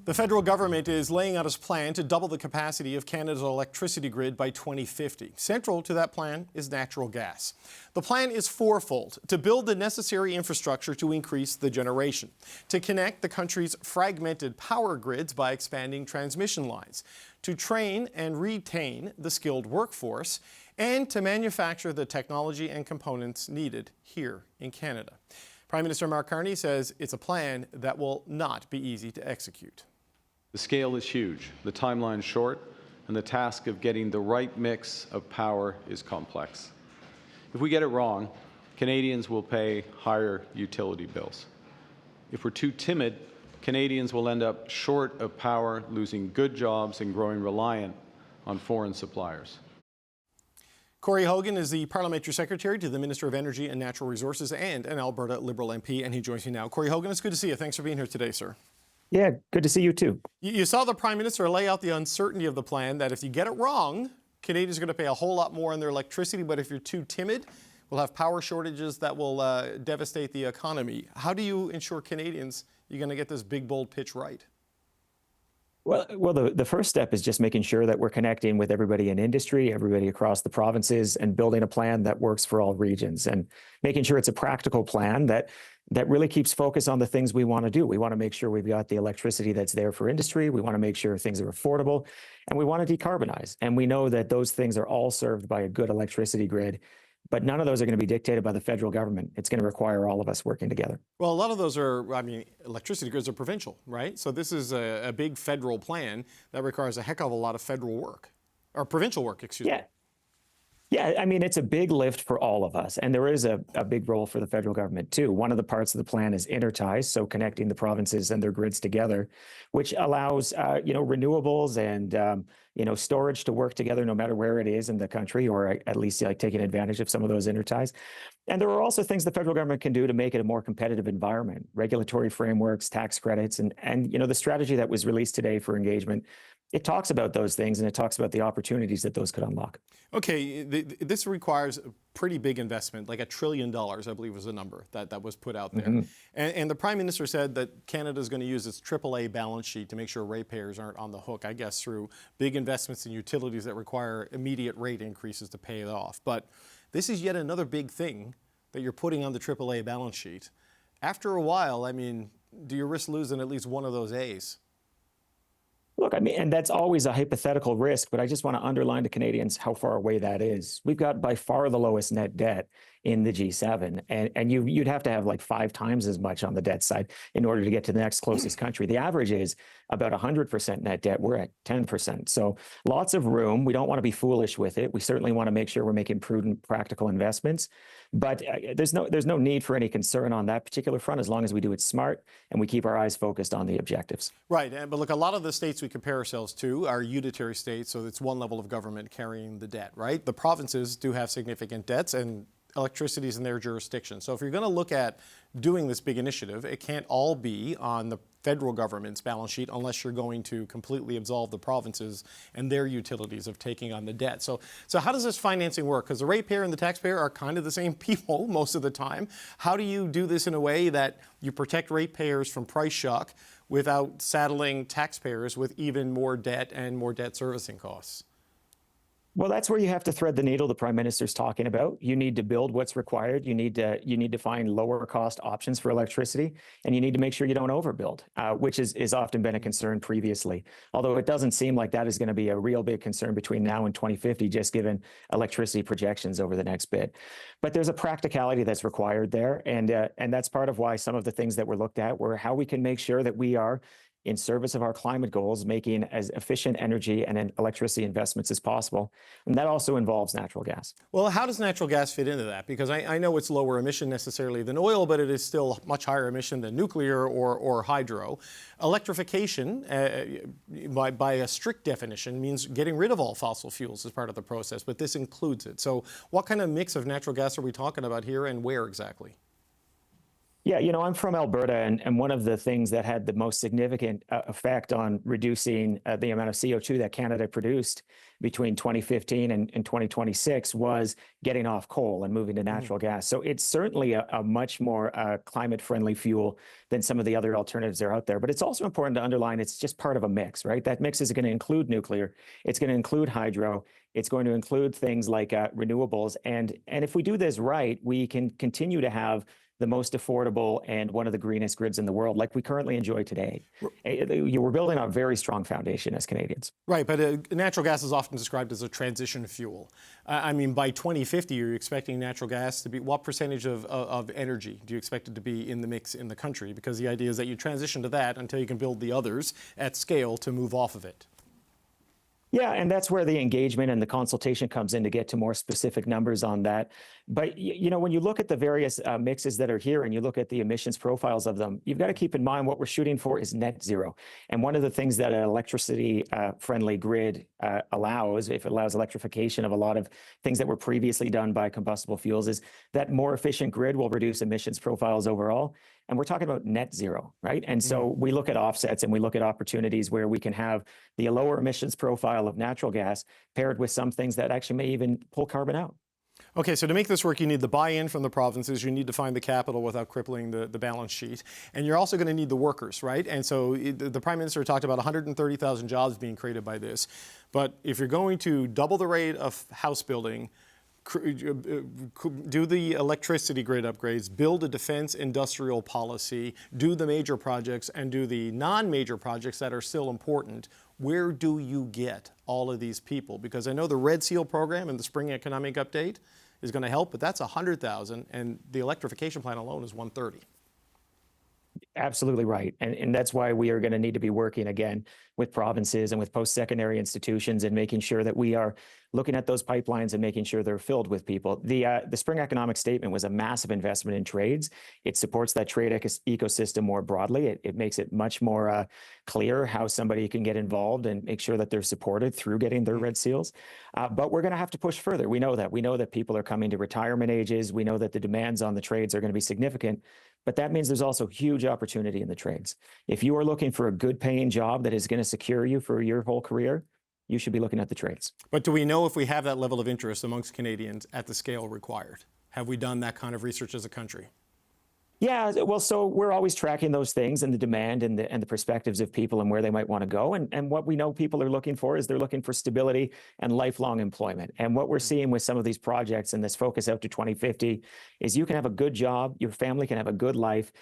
The federal government is laying out its plan to double the capacity of Canada's electricity grid by 2050. Central to that plan is natural gas. The plan is fourfold: to build the necessary infrastructure to increase the generation, to connect the country's fragmented power grids by expanding transmission lines, to train and retain the skilled workforce, and to manufacture the technology and components needed here in Canada. Prime Minister Mark Carney says it's a plan that will not be easy to execute. The scale is huge, the timeline short, and the task of getting the right mix of power is complex. If we get it wrong, Canadians will pay higher utility bills. If we're too timid, Canadians will end up short of power, losing good jobs and growing reliant on foreign suppliers. Corey Hogan is the Parliamentary Secretary to the Minister of Energy and Natural Resources and an Alberta Liberal MP, and he joins me now. Corey Hogan, it's good to see you. Thanks for being here today, sir. Yeah, good to see you too. You saw the Prime Minister lay out the uncertainty of the plan, that if you get it wrong, Canadians are going to pay a whole lot more on their electricity, but if you're too timid, we'll have power shortages that will devastate the economy. How do you ensure Canadians you're going to get this big, bold pitch right? Well, the first step is just making sure that we're connecting with everybody in industry, everybody across the provinces, and building a plan that works for all regions, and making sure it's a practical plan that really keeps focus on the things we want to do. We want to make sure we've got the electricity that's there for industry. We want to make sure things are affordable, and we want to decarbonize. And we know that those things are all served by a good electricity grid, but none of those are going to be dictated by the federal government. It's going to require all of us working together. Well, a lot of those are, electricity grids are provincial, right? So this is a big federal plan that requires a heck of a lot of federal work, or provincial work, excuse me. Yeah, it's a big lift for all of us, and there is a big role for the federal government too. One of the parts of the plan is interties, so connecting the provinces and their grids together, which allows renewables and storage to work together no matter where it is in the country, or at least taking advantage of some of those interties. And there are also things the federal government can do to make it a more competitive environment: regulatory frameworks, tax credits, and the strategy that was released today for engagement. It talks about those things, and it talks about the opportunities that those could unlock. Okay, this requires a pretty big investment, like $1 trillion, I believe was the number that was put out there. Mm-hmm. And the Prime Minister said that Canada is going to use its AAA balance sheet to make sure ratepayers aren't on the hook, I guess, through big investments in utilities that require immediate rate increases to pay it off. But this is yet another big thing that you're putting on the AAA balance sheet. After a while, do you risk losing at least one of those A's? Look, and that's always a hypothetical risk, but I just want to underline to Canadians how far away that is. We've got by far the lowest net debt in the G7, and you'd have to have like 5 times as much on the debt side in order to get to the next closest country. The average is about 100% net debt. We're at 10%. So lots of room. We don't want to be foolish with it. We certainly want to make sure we're making prudent, practical investments, but there's no need for any concern on that particular front, as long as we do it smart and we keep our eyes focused on the objectives. Right, but look, a lot of the states we compare ourselves to are unitary states, so it's one level of government carrying the debt, right? The provinces do have significant debts, and electricity is in their jurisdiction. So if you're going to look at doing this big initiative, it can't all be on the federal government's balance sheet unless you're going to completely absolve the provinces and their utilities of taking on the debt. So how does this financing work? Because the ratepayer and the taxpayer are kind of the same people most of the time. How do you do this in a way that you protect ratepayers from price shock without saddling taxpayers with even more debt and more debt servicing costs? Well, that's where you have to thread the needle the Prime Minister's talking about. You need to build what's required. You need to find lower cost options for electricity, and you need to make sure you don't overbuild, which is often been a concern previously. Although it doesn't seem like that is going to be a real big concern between now and 2050, just given electricity projections over the next bit. But there's a practicality that's required there, and that's part of why some of the things that were looked at were how we can make sure that we are in service of our climate goals, making as efficient energy and electricity investments as possible. And that also involves natural gas. Well, how does natural gas fit into that? Because I know it's lower emission necessarily than oil, but it is still much higher emission than nuclear or hydro. Electrification, by a strict definition, means getting rid of all fossil fuels as part of the process, but this includes it. So what kind of mix of natural gas are we talking about here, and where exactly? Yeah, I'm from Alberta, and one of the things that had the most significant effect on reducing the amount of CO2 that Canada produced between 2015 and 2026 was getting off coal and moving to natural gas. So it's certainly a much more climate-friendly fuel than some of the other alternatives that are out there. But it's also important to underline it's just part of a mix, right? That mix is going to include nuclear, it's going to include hydro, it's going to include things like renewables. And if we do this right, we can continue to have the most affordable and one of the greenest grids in the world, like we currently enjoy today. We're building on a very strong foundation as Canadians. Right, but natural gas is often described as a transition fuel. I mean, by 2050, you're expecting natural gas to be, what percentage of energy do you expect it to be in the mix in the country? Because the idea is that you transition to that until you can build the others at scale to move off of it. Yeah, and that's where the engagement and the consultation comes in to get to more specific numbers on that. But when you look at the various mixes that are here and you look at the emissions profiles of them, you've got to keep in mind what we're shooting for is net zero. And one of the things that an electricity-friendly grid allows, if it allows electrification of a lot of things that were previously done by combustible fuels, is that more efficient grid will reduce emissions profiles overall. And we're talking about net zero, right? And so we look at offsets and we look at opportunities where we can have the lower emissions profile of natural gas paired with some things that actually may even pull carbon out. Okay, so to make this work, you need the buy-in from the provinces, you need to find the capital without crippling the balance sheet, and you're also going to need the workers, right? And so the Prime Minister talked about 130,000 jobs being created by this. But if you're going to double the rate of house building, do the electricity grid upgrades, build a defense industrial policy, do the major projects, and do the non-major projects that are still important, where do you get all of these people? Because I know the Red Seal program and the Spring Economic Update is going to help, but that's 100,000, and the electrification plan alone is 130. Absolutely right. And that's why we are going to need to be working again with provinces and with post-secondary institutions and making sure that we are looking at those pipelines and making sure they're filled with people. The Spring Economic Statement was a massive investment in trades. It supports that trade ecosystem more broadly. It makes it much more clear how somebody can get involved and make sure that they're supported through getting their red seals. But we're going to have to push further. We know that. We know that people are coming to retirement ages. We know that the demands on the trades are going to be significant. But that means there's also huge opportunity in the trades. If you are looking for a good paying job that is going to secure you for your whole career, you should be looking at the trades. But do we know if we have that level of interest amongst Canadians at the scale required? Have we done that kind of research as a country? Yeah, well, so we're always tracking those things and the demand and the perspectives of people and where they might want to go. And what we know people are looking for is they're looking for stability and lifelong employment. And what we're seeing with some of these projects and this focus out to 2050 is you can have a good job, your family can have a good life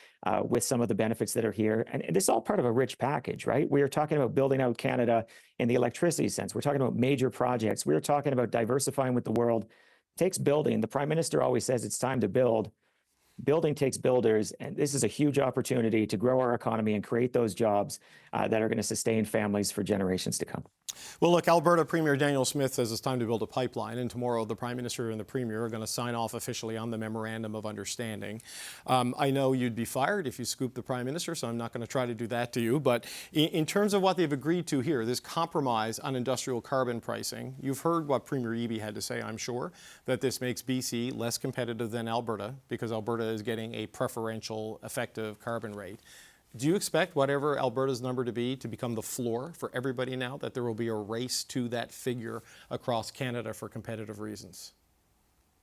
with some of the benefits that are here. And this is all part of a rich package, right? We are talking about building out Canada in the electricity sense. We're talking about major projects. We're talking about diversifying with the world. It takes building. The Prime Minister always says it's time to build. Building takes builders, and this is a huge opportunity to grow our economy and create those jobs that are going to sustain families for generations to come. Well, look, Alberta Premier Daniel Smith says it's time to build a pipeline, and tomorrow the Prime Minister and the Premier are going to sign off officially on the Memorandum of Understanding. I know you'd be fired if you scooped the Prime Minister, so I'm not going to try to do that to you. But in terms of what they've agreed to here, this compromise on industrial carbon pricing, you've heard what Premier Eby had to say, I'm sure, that this makes BC less competitive than Alberta because Alberta is getting a preferential effective carbon rate. Do you expect whatever Alberta's number to become the floor for everybody now, that there will be a race to that figure across Canada for competitive reasons?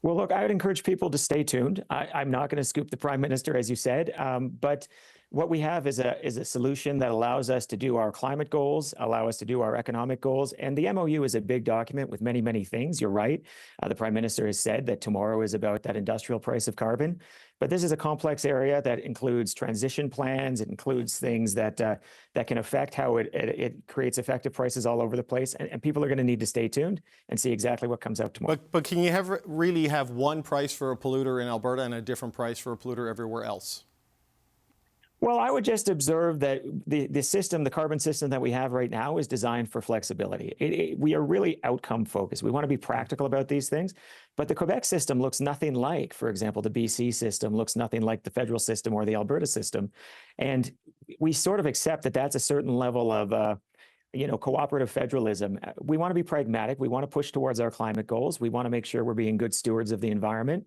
Well, look, I would encourage people to stay tuned. I'm not going to scoop the Prime Minister, as you said, but what we have is a solution that allows us to do our climate goals, allow us to do our economic goals. And the MOU is a big document with many, many things. You're right. The Prime Minister has said that tomorrow is about that industrial price of carbon. But this is a complex area that includes transition plans. It includes things that can affect how it creates effective prices all over the place. And people are going to need to stay tuned and see exactly what comes out tomorrow. But can you really have one price for a polluter in Alberta and a different price for a polluter everywhere else? Well, I would just observe that the system, the carbon system that we have right now is designed for flexibility. We are really outcome focused. We want to be practical about these things, but the Quebec system looks nothing like, for example, the BC system looks nothing like the federal system or the Alberta system. And we sort of accept that that's a certain level of cooperative federalism. We want to be pragmatic. We want to push towards our climate goals. We want to make sure we're being good stewards of the environment.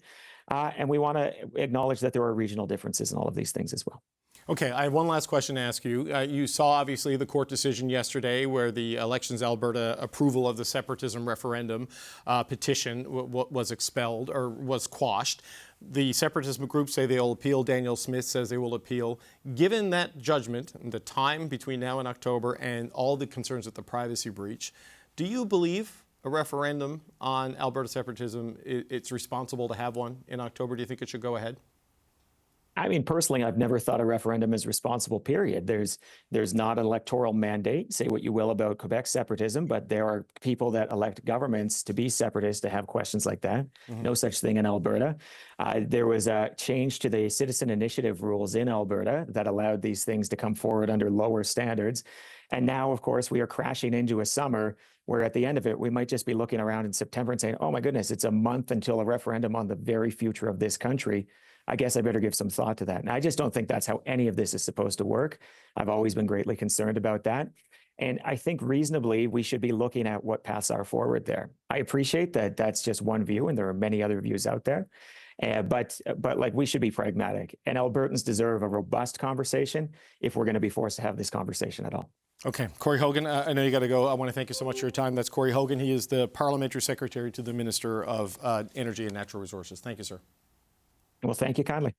And we want to acknowledge that there are regional differences in all of these things as well. Okay, I have one last question to ask you. You saw, obviously, the court decision yesterday where the Elections Alberta approval of the separatism referendum petition was expelled or was quashed. The separatism groups say they'll appeal. Daniel Smith says they will appeal. Given that judgment and the time between now and October and all the concerns with the privacy breach, do you believe a referendum on Alberta separatism, it's responsible to have one in October? Do you think it should go ahead? I mean, personally, I've never thought a referendum is responsible, period. There's not an electoral mandate. Say what you will about Quebec separatism, but there are people that elect governments to be separatist to have questions like that. No such thing in Alberta. There was a change to the citizen initiative rules in Alberta that allowed these things to come forward under lower standards. And now, of course, we are crashing into a summer where at the end of it, we might just be looking around in September and saying, oh my goodness, it's a month until a referendum on the very future of this country. I guess I better give some thought to that. And I just don't think that's how any of this is supposed to work. I've always been greatly concerned about that. And I think reasonably, we should be looking at what paths are forward there. I appreciate that that's just one view, and there are many other views out there. But like, we should be pragmatic. And Albertans deserve a robust conversation if we're going to be forced to have this conversation at all. Okay, Corey Hogan, I know you got to go. I want to thank you so much for your time. That's Corey Hogan. He is the Parliamentary Secretary to the Minister of Energy and Natural Resources. Thank you, sir. Well, thank you kindly.